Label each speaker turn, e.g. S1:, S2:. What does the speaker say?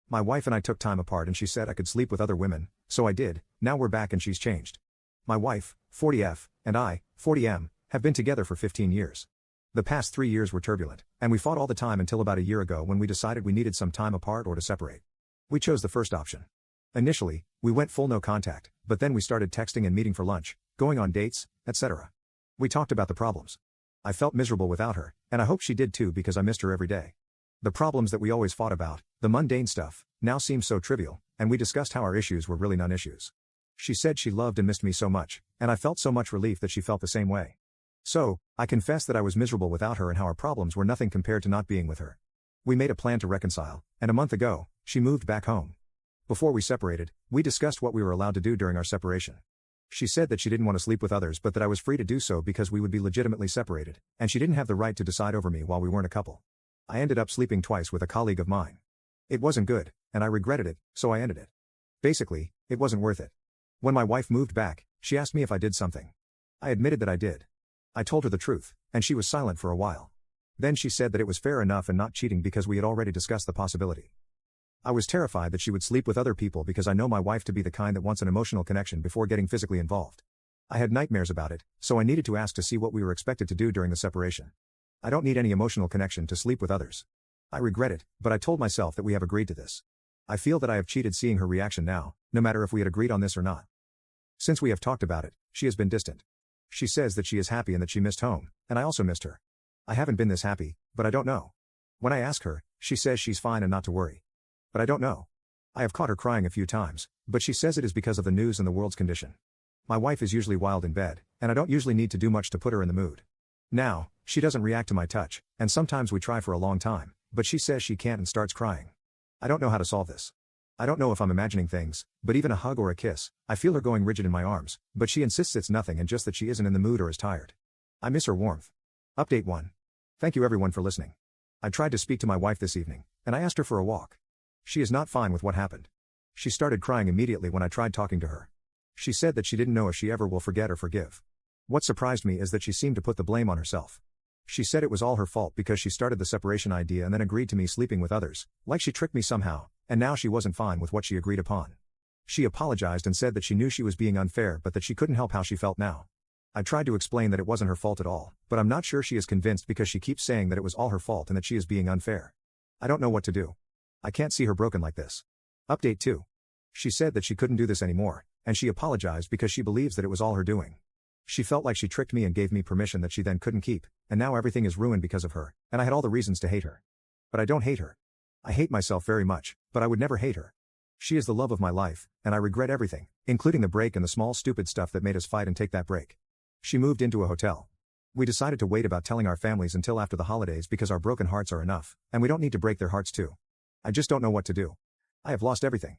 S1: My wife and I took time apart and she said I could sleep with other women, so I did. Now we're back and she's changed. My wife, 40F, and I, 40M, have been together for 15 years. The past 3 years were turbulent, and we fought all the time until about a year ago when we decided we needed some time apart or to separate. We chose the first option. Initially, we went full no contact, but then we started texting and meeting for lunch, going on dates, etc. We talked about the problems. I felt miserable without her, and I hope she did too because I missed her every day. The problems that we always fought about, the mundane stuff, now seem so trivial, and we discussed how our issues were really non-issues. She said she loved and missed me so much, and I felt so much relief that she felt the same way. So, I confessed that I was miserable without her and how our problems were nothing compared to not being with her. We made a plan to reconcile, and a month ago, she moved back home. Before we separated, we discussed what we were allowed to do during our separation. She said that she didn't want to sleep with others but that I was free to do so because we would be legitimately separated, and she didn't have the right to decide over me while we weren't a couple. I ended up sleeping twice with a colleague of mine. It wasn't good, and I regretted it, so I ended it. Basically, it wasn't worth it. When my wife moved back, she asked me if I did something. I admitted that I did. I told her the truth, and she was silent for a while. Then she said that it was fair enough and not cheating because we had already discussed the possibility. I was terrified that she would sleep with other people because I know my wife to be the kind that wants an emotional connection before getting physically involved. I had nightmares about it, so I needed to ask to see what we were expected to do during the separation. I don't need any emotional connection to sleep with others. I regret it, but I told myself that we have agreed to this. I feel that I have cheated seeing her reaction now, no matter if we had agreed on this or not. Since we have talked about it, she has been distant. She says that she is happy and that she missed home, and I also missed her. I haven't been this happy, but I don't know. When I ask her, she says she's fine and not to worry. But I don't know. I have caught her crying a few times, but she says it is because of the news and the world's condition. My wife is usually wild in bed, and I don't usually need to do much to put her in the mood. Now, she doesn't react to my touch, and sometimes we try for a long time, but she says she can't and starts crying. I don't know how to solve this. I don't know if I'm imagining things, but even a hug or a kiss, I feel her going rigid in my arms, but she insists it's nothing and just that she isn't in the mood or is tired. I miss her warmth. Update 1. Thank you everyone for listening. I tried to speak to my wife this evening, and I asked her for a walk. She is not fine with what happened. She started crying immediately when I tried talking to her. She said that she didn't know if she ever will forget or forgive. What surprised me is that she seemed to put the blame on herself. She said it was all her fault because she started the separation idea and then agreed to me sleeping with others, like she tricked me somehow, and now she wasn't fine with what she agreed upon. She apologized and said that she knew she was being unfair but that she couldn't help how she felt now. I tried to explain that it wasn't her fault at all, but I'm not sure she is convinced because she keeps saying that it was all her fault and that she is being unfair. I don't know what to do. I can't see her broken like this. Update 2. She said that she couldn't do this anymore, and she apologized because she believes that it was all her doing. She felt like she tricked me and gave me permission that she then couldn't keep, and now everything is ruined because of her, and I had all the reasons to hate her. But I don't hate her. I hate myself very much, but I would never hate her. She is the love of my life, and I regret everything, including the break and the small stupid stuff that made us fight and take that break. She moved into a hotel. We decided to wait about telling our families until after the holidays because our broken hearts are enough, and we don't need to break their hearts too. I just don't know what to do. I have lost everything.